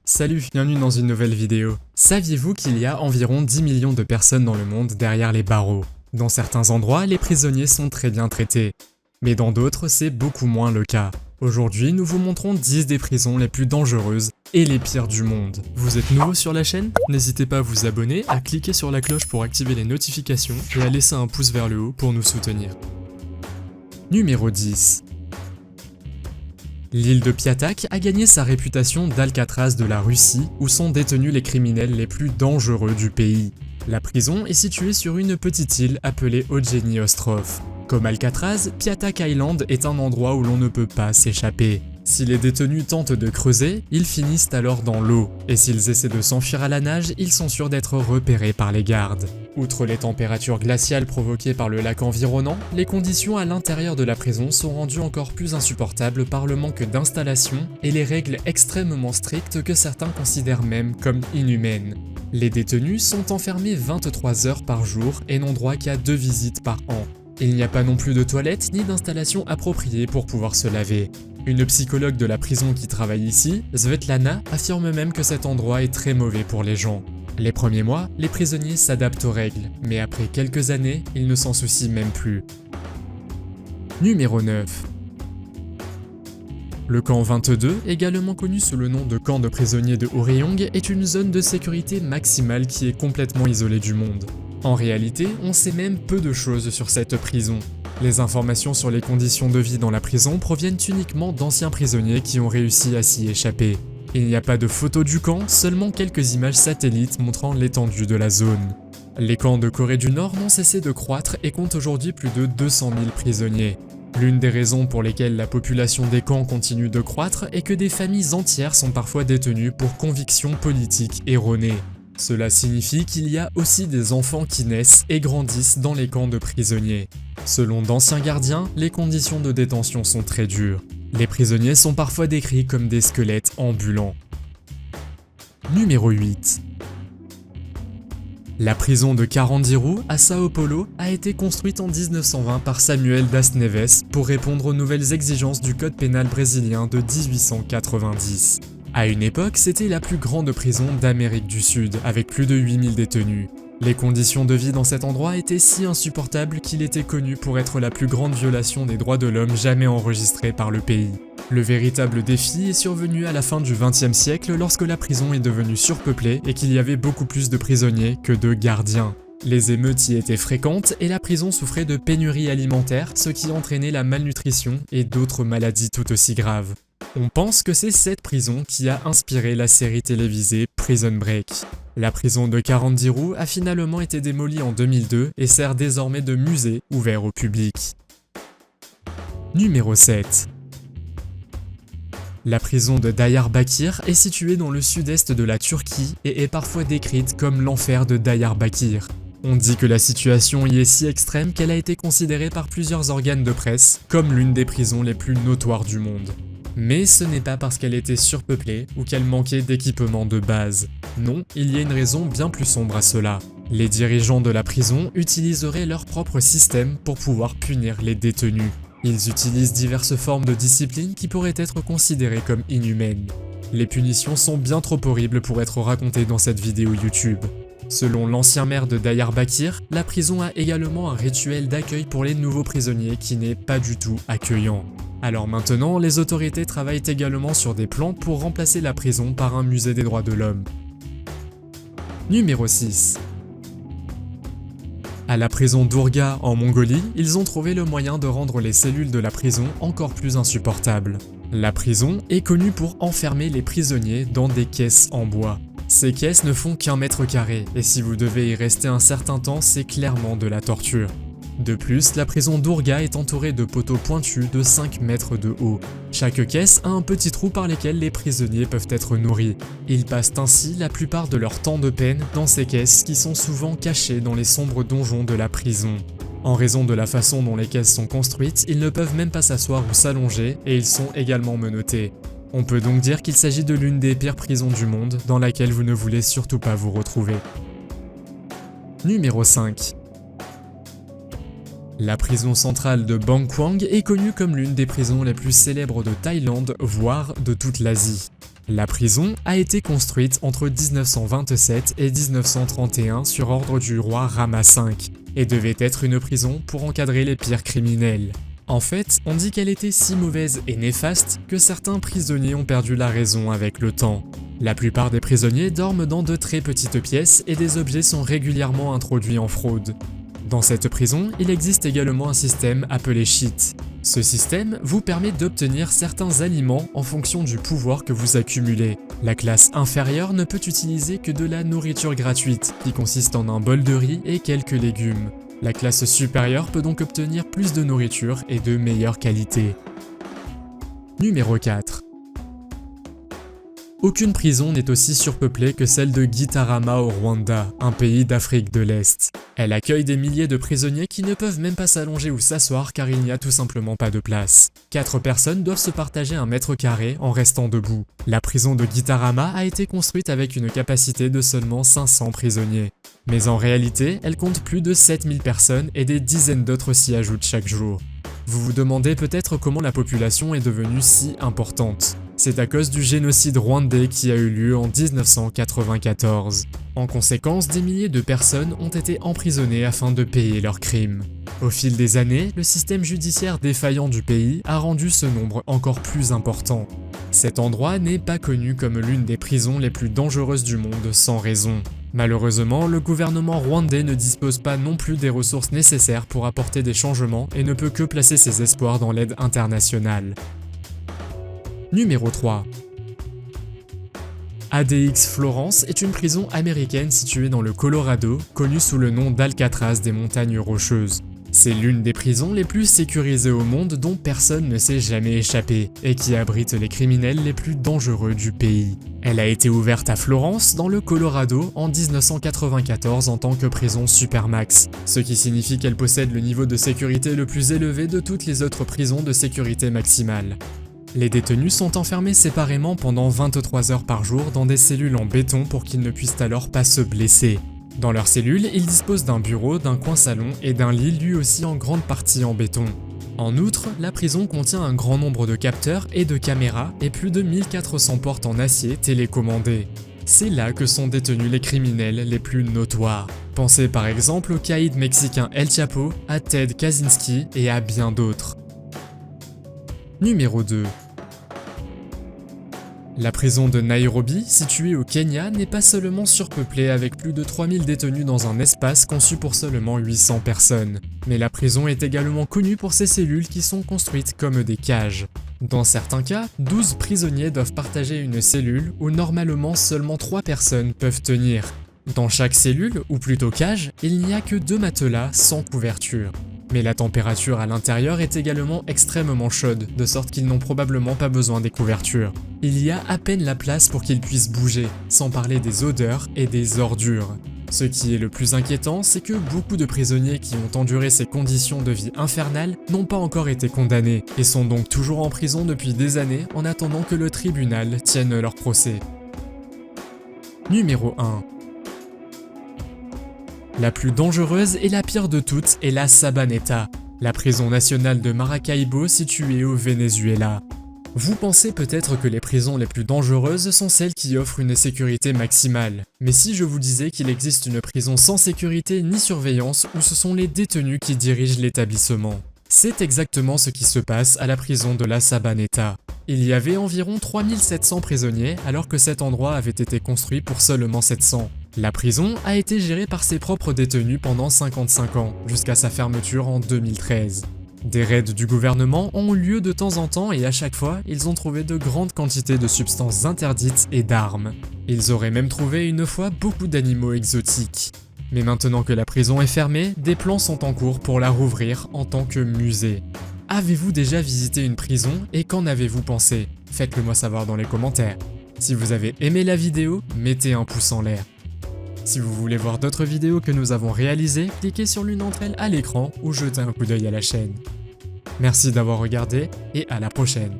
Salut, bienvenue dans une nouvelle vidéo. Saviez-vous qu'il y a environ 10 millions de personnes dans le monde derrière les barreaux? Dans certains endroits, les prisonniers sont très bien traités, mais dans d'autres, c'est beaucoup moins le cas. Aujourd'hui, nous vous montrons 10 des prisons les plus dangereuses et les pires du monde. Vous êtes nouveau sur la chaîne? N'hésitez pas à vous abonner, à cliquer sur la cloche pour activer les notifications et à laisser un pouce vers le haut pour nous soutenir. Numéro 10. L'île de Piatak a gagné sa réputation d'Alcatraz de la Russie, où sont détenus les criminels les plus dangereux du pays. La prison est située sur une petite île appelée Eugeni Ostrov. Comme Alcatraz, Piatak Island est un endroit où l'on ne peut pas s'échapper. Si les détenus tentent de creuser, ils finissent alors dans l'eau, et s'ils essaient de s'enfuir à la nage, ils sont sûrs d'être repérés par les gardes. Outre les températures glaciales provoquées par le lac environnant, les conditions à l'intérieur de la prison sont rendues encore plus insupportables par le manque d'installation et les règles extrêmement strictes que certains considèrent même comme inhumaines. Les détenus sont enfermés 23 heures par jour et n'ont droit qu'à 2 visites par an. Il n'y a pas non plus de toilettes ni d'installation appropriée pour pouvoir se laver. Une psychologue de la prison qui travaille ici, Svetlana, affirme même que cet endroit est très mauvais pour les gens. Les premiers mois, les prisonniers s'adaptent aux règles, mais après quelques années, ils ne s'en soucient même plus. Numéro 9. Le camp 22, également connu sous le nom de camp de prisonniers de Oryong, est une zone de sécurité maximale qui est complètement isolée du monde. En réalité, on sait même peu de choses sur cette prison. Les informations sur les conditions de vie dans la prison proviennent uniquement d'anciens prisonniers qui ont réussi à s'y échapper. Il n'y a pas de photos du camp, seulement quelques images satellites montrant l'étendue de la zone. Les camps de Corée du Nord n'ont cessé de croître et comptent aujourd'hui plus de 200 000 prisonniers. L'une des raisons pour lesquelles la population des camps continue de croître est que des familles entières sont parfois détenues pour convictions politiques erronées. Cela signifie qu'il y a aussi des enfants qui naissent et grandissent dans les camps de prisonniers. Selon d'anciens gardiens, les conditions de détention sont très dures. Les prisonniers sont parfois décrits comme des squelettes ambulants. Numéro 8. La prison de Carandiru à Sao Paulo a été construite en 1920 par Samuel das Neves pour répondre aux nouvelles exigences du code pénal brésilien de 1890. À une époque, c'était la plus grande prison d'Amérique du Sud, avec plus de 8000 détenus. Les conditions de vie dans cet endroit étaient si insupportables qu'il était connu pour être la plus grande violation des droits de l'homme jamais enregistrée par le pays. Le véritable défi est survenu à la fin du XXe siècle lorsque la prison est devenue surpeuplée et qu'il y avait beaucoup plus de prisonniers que de gardiens. Les émeutes y étaient fréquentes et la prison souffrait de pénuries alimentaires, ce qui entraînait la malnutrition et d'autres maladies tout aussi graves. On pense que c'est cette prison qui a inspiré la série télévisée Prison Break. La prison de Carandiru a finalement été démolie en 2002 et sert désormais de musée ouvert au public. Numéro 7. La prison de Diyarbakır est située dans le sud-est de la Turquie et est parfois décrite comme l'enfer de Diyarbakır. On dit que la situation y est si extrême qu'elle a été considérée par plusieurs organes de presse comme l'une des prisons les plus notoires du monde. Mais ce n'est pas parce qu'elle était surpeuplée ou qu'elle manquait d'équipements de base. Non, il y a une raison bien plus sombre à cela. Les dirigeants de la prison utiliseraient leur propre système pour pouvoir punir les détenus. Ils utilisent diverses formes de discipline qui pourraient être considérées comme inhumaines. Les punitions sont bien trop horribles pour être racontées dans cette vidéo YouTube. Selon l'ancien maire de Diyarbakır, la prison a également un rituel d'accueil pour les nouveaux prisonniers qui n'est pas du tout accueillant. Alors maintenant, les autorités travaillent également sur des plans pour remplacer la prison par un musée des droits de l'homme. Numéro 6. À la prison d'Urga en Mongolie, ils ont trouvé le moyen de rendre les cellules de la prison encore plus insupportables. La prison est connue pour enfermer les prisonniers dans des caisses en bois. Ces caisses ne font qu'1 mètre carré, et si vous devez y rester un certain temps, c'est clairement de la torture. De plus, la prison d'Urga est entourée de poteaux pointus de 5 mètres de haut. Chaque caisse a un petit trou par lesquels les prisonniers peuvent être nourris. Ils passent ainsi la plupart de leur temps de peine dans ces caisses qui sont souvent cachées dans les sombres donjons de la prison. En raison de la façon dont les caisses sont construites, ils ne peuvent même pas s'asseoir ou s'allonger et ils sont également menottés. On peut donc dire qu'il s'agit de l'une des pires prisons du monde dans laquelle vous ne voulez surtout pas vous retrouver. Numéro 5. La prison centrale de Bangkwang est connue comme l'une des prisons les plus célèbres de Thaïlande, voire de toute l'Asie. La prison a été construite entre 1927 et 1931 sur ordre du roi Rama V et devait être une prison pour encadrer les pires criminels. En fait, on dit qu'elle était si mauvaise et néfaste que certains prisonniers ont perdu la raison avec le temps. La plupart des prisonniers dorment dans de très petites pièces et des objets sont régulièrement introduits en fraude. Dans cette prison, il existe également un système appelé cheat. Ce système vous permet d'obtenir certains aliments en fonction du pouvoir que vous accumulez. La classe inférieure ne peut utiliser que de la nourriture gratuite, qui consiste en un bol de riz et quelques légumes. La classe supérieure peut donc obtenir plus de nourriture et de meilleure qualité. Numéro 4. Aucune prison n'est aussi surpeuplée que celle de Gitarama au Rwanda, un pays d'Afrique de l'Est. Elle accueille des milliers de prisonniers qui ne peuvent même pas s'allonger ou s'asseoir car il n'y a tout simplement pas de place. 4 personnes doivent se partager 1 mètre carré en restant debout. La prison de Gitarama a été construite avec une capacité de seulement 500 prisonniers. Mais en réalité, elle compte plus de 7000 personnes et des dizaines d'autres s'y ajoutent chaque jour. Vous vous demandez peut-être comment la population est devenue si importante. C'est à cause du génocide rwandais qui a eu lieu en 1994. En conséquence, des milliers de personnes ont été emprisonnées afin de payer leurs crimes. Au fil des années, le système judiciaire défaillant du pays a rendu ce nombre encore plus important. Cet endroit n'est pas connu comme l'une des prisons les plus dangereuses du monde sans raison. Malheureusement, le gouvernement rwandais ne dispose pas non plus des ressources nécessaires pour apporter des changements et ne peut que placer ses espoirs dans l'aide internationale. Numéro 3. ADX Florence est une prison américaine située dans le Colorado, connue sous le nom d'Alcatraz des montagnes rocheuses. C'est l'une des prisons les plus sécurisées au monde dont personne ne s'est jamais échappé et qui abrite les criminels les plus dangereux du pays. Elle a été ouverte à Florence, dans le Colorado, en 1994 en tant que prison Supermax, ce qui signifie qu'elle possède le niveau de sécurité le plus élevé de toutes les autres prisons de sécurité maximale. Les détenus sont enfermés séparément pendant 23 heures par jour dans des cellules en béton pour qu'ils ne puissent alors pas se blesser. Dans leurs cellules, ils disposent d'un bureau, d'un coin salon et d'un lit lui aussi en grande partie en béton. En outre, la prison contient un grand nombre de capteurs et de caméras et plus de 1400 portes en acier télécommandées. C'est là que sont détenus les criminels les plus notoires. Pensez par exemple au caïd mexicain El Chapo, à Ted Kaczynski et à bien d'autres. Numéro 2. La prison de Nairobi, située au Kenya, n'est pas seulement surpeuplée avec plus de 3000 détenus dans un espace conçu pour seulement 800 personnes, mais la prison est également connue pour ses cellules qui sont construites comme des cages. Dans certains cas, 12 prisonniers doivent partager une cellule où normalement seulement 3 personnes peuvent tenir. Dans chaque cellule, ou plutôt cage, il n'y a que 2 matelas sans couverture. Mais la température à l'intérieur est également extrêmement chaude, de sorte qu'ils n'ont probablement pas besoin des couvertures. Il y a à peine la place pour qu'ils puissent bouger, sans parler des odeurs et des ordures. Ce qui est le plus inquiétant, c'est que beaucoup de prisonniers qui ont enduré ces conditions de vie infernales n'ont pas encore été condamnés, et sont donc toujours en prison depuis des années en attendant que le tribunal tienne leur procès. Numéro 1. La plus dangereuse et la pire de toutes est la Sabaneta, la prison nationale de Maracaibo située au Venezuela. Vous pensez peut-être que les prisons les plus dangereuses sont celles qui offrent une sécurité maximale, mais si je vous disais qu'il existe une prison sans sécurité ni surveillance où ce sont les détenus qui dirigent l'établissement? C'est exactement ce qui se passe à la prison de la Sabaneta. Il y avait environ 3700 prisonniers alors que cet endroit avait été construit pour seulement 700. La prison a été gérée par ses propres détenus pendant 55 ans, jusqu'à sa fermeture en 2013. Des raids du gouvernement ont eu lieu de temps en temps et à chaque fois, ils ont trouvé de grandes quantités de substances interdites et d'armes. Ils auraient même trouvé une fois beaucoup d'animaux exotiques. Mais maintenant que la prison est fermée, des plans sont en cours pour la rouvrir en tant que musée. Avez-vous déjà visité une prison et qu'en avez-vous pensé? Faites-le moi savoir dans les commentaires. Si vous avez aimé la vidéo, mettez un pouce en l'air. Si vous voulez voir d'autres vidéos que nous avons réalisées, cliquez sur l'une d'entre elles à l'écran ou jetez un coup d'œil à la chaîne. Merci d'avoir regardé et à la prochaine.